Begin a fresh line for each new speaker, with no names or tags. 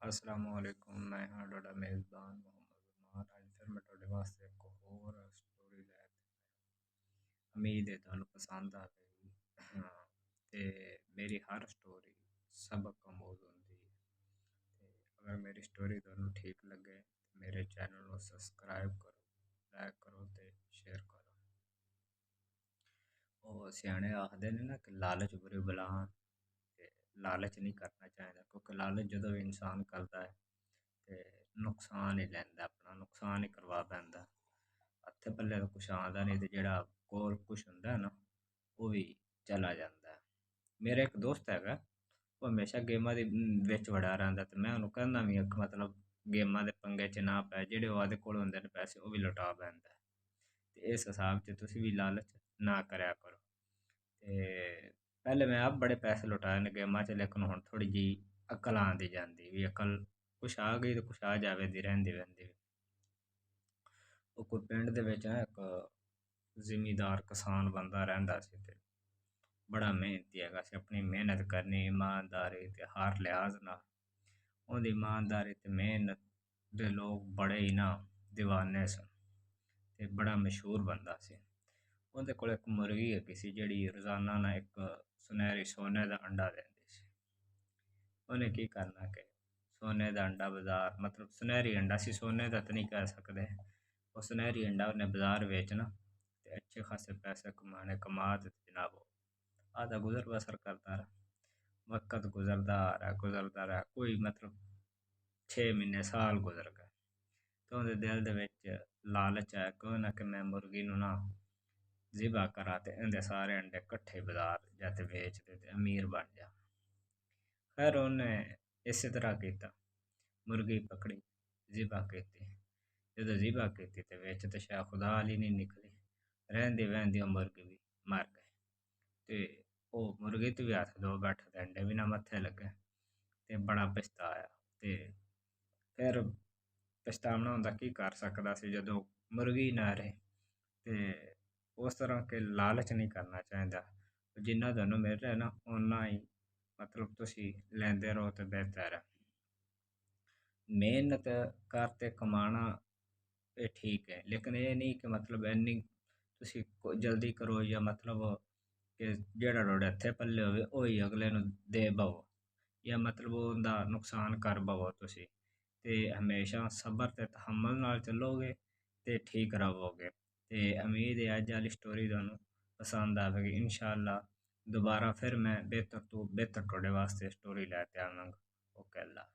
असलामुअलैकुम। मैं हाँ ਤੁਹਾਡਾ ਮੇਜ਼ਬਾਨ ਮੁਹੰਮਦ ਉਮਾਰ। ਅੱਜ ਫਿਰ ਮੈਂ ਤੁਹਾਡੇ ਵਾਸਤੇ ਇੱਕ ਹੋਰ ਸਟੋਰੀ ਲੈ ਕੇ ਆਇਆ। ਉਮੀਦ ਹੈ ਤੁਹਾਨੂੰ ਪਸੰਦ ਆਵੇਗੀ। ਹਾਂ, ਤੇ ਮੇਰੀ ਹਰ ਸਟੋਰੀ ਸਬਕ ਆਮੂਜ਼ ਹੁੰਦੀ ਹੈ। ਤੇ ਅਗਰ ਮੇਰੀ ਸਟੋਰੀ ਤੁਹਾਨੂੰ ਠੀਕ ਲੱਗੇ ਤਾਂ ਮੇਰੇ ਚੈਨਲ ਨੂੰ ਸਬਸਕ੍ਰਾਈਬ ਕਰੋ, ਲਾਈਕ ਕਰੋ ਤੇ ਸ਼ੇਅਰ ਕਰੋ। ਉਹ ਸਿਆਣੇ ਆਖਦੇ ਨੇ ਨਾ ਕਿ ਲਾਲਚ ਬੁਰੀ ਬਲਾ। ਤੇ ਲਾਲਚ ਨਹੀਂ ਕਰਨਾ ਚਾਹੀਦਾ, ਕਿਉਂਕਿ ਲਾਲਚ ਜਦੋਂ ਵੀ ਇਨਸਾਨ ਕਰਦਾ ਹੈ ਤੇ ਨੁਕਸਾਨ ਹੀ ਲੈਂਦਾ, ਆਪਣਾ ਨੁਕਸਾਨ ਹੀ ਕਰਵਾ ਪੈਂਦਾ। ਹੱਥੇ ਪੱਲੇ ਤਾਂ ਕੁਛ ਆਉਂਦਾ ਨਹੀਂ, ਤੇ ਜਿਹੜਾ ਕੋਲ ਕੁਛ ਹੁੰਦਾ ਨਾ ਉਹ ਵੀ ਚਲਾ ਜਾਂਦਾ। ਮੇਰਾ ਇੱਕ ਦੋਸਤ ਹੈਗਾ, ਉਹ ਹਮੇਸ਼ਾ ਗੇਮਾਂ ਦੇ ਵਿੱਚ ਵੜਿਆ ਰਹਿੰਦਾ, ਤੇ ਮੈਂ ਉਹਨੂੰ ਕਹਿੰਦਾ ਵੀ ਇੱਕ ਮਤਲਬ ਗੇਮਾਂ ਦੇ ਪੰਗੇ 'ਚ ਨਾ ਪੈ, ਜਿਹੜੇ ਉਹਦੇ ਕੋਲ ਹੁੰਦੇ ਨੇ ਪੈਸੇ ਉਹ ਵੀ ਲੁਟਾ ਪੈਂਦਾ। ਤੇ ਇਸ ਹਿਸਾਬ 'ਚ ਤੁਸੀਂ ਵੀ ਲਾਲਚ ਨਾ ਕਰਿਆ ਕਰੋ। ਤੇ ਪਹਿਲੇ ਮੈਂ ਆਪ ਬੜੇ ਪੈਸੇ ਲੁਟਾਏ ਨੇ ਗੇਮਾਂ 'ਚ, ਲੇਕਿਨ ਹੁਣ ਥੋੜ੍ਹੀ ਜਿਹੀ ਅਕਲ ਆਉਂਦੀ ਜਾਂਦੀ ਵੀ ਅਕਲ ਕੁਛ ਆ ਗਈ ਤੇ ਕੁਛ ਆ ਜਾਵੇ ਦੀ ਰਹਿੰਦੀ ਰਹਿੰਦੀ। ਉਹ ਕੋਈ ਪਿੰਡ ਦੇ ਵਿੱਚ ਨਾ ਇੱਕ ਜ਼ਿਮੀਦਾਰ ਕਿਸਾਨ ਬੰਦਾ ਰਹਿੰਦਾ ਸੀ, ਤੇ ਬੜਾ ਮਿਹਨਤੀ ਹੈਗਾ ਸੀ। ਆਪਣੀ ਮਿਹਨਤ ਕਰਨੀ ਇਮਾਨਦਾਰੀ ਤੇ ਹਰ ਲਿਹਾਜ਼ ਨਾਲ। ਉਹਦੀ ਇਮਾਨਦਾਰੀ ਤੇ ਮਿਹਨਤ ਦੇ ਲੋਕ ਬੜੇ ਹੀ ਨਾ دیਵਾਨੇ ਸਨ, ਤੇ ਬੜਾ ਮਸ਼ਹੂਰ ਬੰਦਾ ਸੀ। ਉਹਦੇ ਕੋਲ ਇੱਕ ਮੁਰਗੀ ਹੈਗੀ ਸੀ, ਜਿਹੜੀ ਰੋਜ਼ਾਨਾ ਨਾ ਇੱਕ ਸੁਨਹਿਰੀ ਸੋਨੇ ਦਾ ਅੰਡਾ ਦਿੰਦੀ ਸੀ। ਉਹਨੇ ਕੀ ਕਰਨਾ ਕਿ ਸੋਨੇ ਦਾ ਅੰਡਾ ਬਾਜ਼ਾਰ, ਮਤਲਬ ਸੁਨਹਿਰੀ ਅੰਡਾ ਸੀ, ਸੋਨੇ ਦਾ ਤਾਂ ਨਹੀਂ ਕਹਿ ਸਕਦੇ। ਉਹ ਸੁਨਹਿਰੀ ਅੰਡਾ ਉਹਨੇ ਬਾਜ਼ਾਰ ਵੇਚਣਾ ਤੇ ਅੱਛੇ ਖਾਸੇ ਪੈਸੇ ਕਮਾਣੇ। ਕਮਾ ਤੇ ਜਨਾਬ ਆਦਾ ਗੁਜ਼ਰ ਬਸਰ ਕਰਦਾ ਰਹਾ। ਵਕਤ ਗੁਜ਼ਰਦਾ ਰਿਹਾ, ਕੋਈ ਮਤਲਬ 6 ਮਹੀਨੇ ਸਾਲ ਗੁਜ਼ਰ ਗਏ। ਤੇ ਉਹਦੇ ਦਿਲ ਦੇ ਵਿੱਚ ਲਾਲਚ ਆਇਆ ਕਿ ਨਾ ਕਿ ਮੈਂ ਮੁਰਗੀ ਨੂੰ ਨਾ ਜ਼ਿਬਾ ਕਰਾ ਤੇ ਇਹਦੇ ਸਾਰੇ ਅੰਡੇ ਇਕੱਠੇ ਬਾਜ਼ਾਰ ਜਾ ਤੇ ਵੇਚ ਦੇ ਤੇ ਅਮੀਰ ਬਣ ਜਾ। ਖੈਰ ਉਹਨੇ ਇਸੇ ਤਰ੍ਹਾਂ ਕੀਤਾ, ਮੁਰਗੀ ਪਕੜੀ, ਜ਼ਿਬਾ ਕੀਤੀ। ਜਦੋਂ ਜ਼ਿਬਾ ਕੀਤੀ ਤੇ ਵਿੱਚ ਤੇ ਸ਼ਾਇਦ ਖੁਦਾ ਵਾਲੀ ਨਹੀਂ ਨਿਕਲੀ। ਰਹਿੰਦੀ ਵਹਿੰਦੀ ਉਹ ਮੁਰਗੀ ਵੀ ਮਰ ਗਈ, ਤੇ ਉਹ ਮੁਰਗੀ ਤੇ ਵੀ ਹੱਥ ਧੋ ਬੈਠਾ ਤੇ ਅੰਡੇ ਵੀ ਨਾ ਮੱਥੇ ਲੱਗੇ, ਤੇ ਬੜਾ ਪਛਤਾਇਆ। ਤੇ ਫਿਰ ਪਛਤਾਵਣਾ ਹੁੰਦਾ, ਕੀ ਕਰ ਸਕਦਾ ਸੀ ਜਦੋਂ ਮੁਰਗੀ ਨਾ ਰਹੇ। ਤੇ ਉਸ ਤਰ੍ਹਾਂ ਕਿ ਲਾਲਚ ਨਹੀਂ ਕਰਨਾ ਚਾਹੀਦਾ। ਜਿੰਨਾ ਤੁਹਾਨੂੰ ਮਿਲ ਰਿਹਾ ਨਾ ਓਨਾ ਹੀ ਮਤਲਬ ਤੁਸੀਂ ਲੈਂਦੇ ਰਹੋ ਤੇ ਬਿਹਤਰ ਹੈ। ਮਿਹਨਤ ਕਰਤੇ ਕਮਾਣਾ ਇਹ ਠੀਕ ਹੈ, ਲੇਕਿਨ ਇਹ ਨਹੀਂ ਕਿ ਮਤਲਬ ਇੰਨੀ ਤੁਸੀਂ ਜਲਦੀ ਕਰੋ, ਜਾਂ ਮਤਲਬ ਕਿ ਜਿਹੜਾ ਤੁਹਾਡੇ ਹੱਥੇ ਪੱਲੇ ਹੋਵੇ ਉਹੀ ਅਗਲੇ ਨੂੰ ਦੇ ਬਵੋ, ਜਾਂ ਮਤਲਬ ਉਹਦਾ ਨੁਕਸਾਨ ਕਰ ਬਵੋ ਤੁਸੀਂ। ਤੇ ਹਮੇਸ਼ਾ ਸਬਰ ਤੇ ਤਹਮਲ ਨਾਲ ਚੱਲੋਗੇ ਤੇ ਠੀਕ ਰਹੋਗੇ। ਤੇ ਉਮੀਦ ਹੈ ਅੱਜ ਵਾਲੀ ਸਟੋਰੀ ਤੁਹਾਨੂੰ ਪਸੰਦ ਆਵੇਗੀ। ਇਨਸ਼ਾ ਅੱਲਾ ਦੁਬਾਰਾ ਫਿਰ ਮੈਂ ਬਿਹਤਰ ਤੋਂ ਬਿਹਤਰ ਤੁਹਾਡੇ ਵਾਸਤੇ ਸਟੋਰੀ ਲੈ ਕੇ ਆਵਾਂਗਾ। ਓਕੇ, ਅੱਲਾ।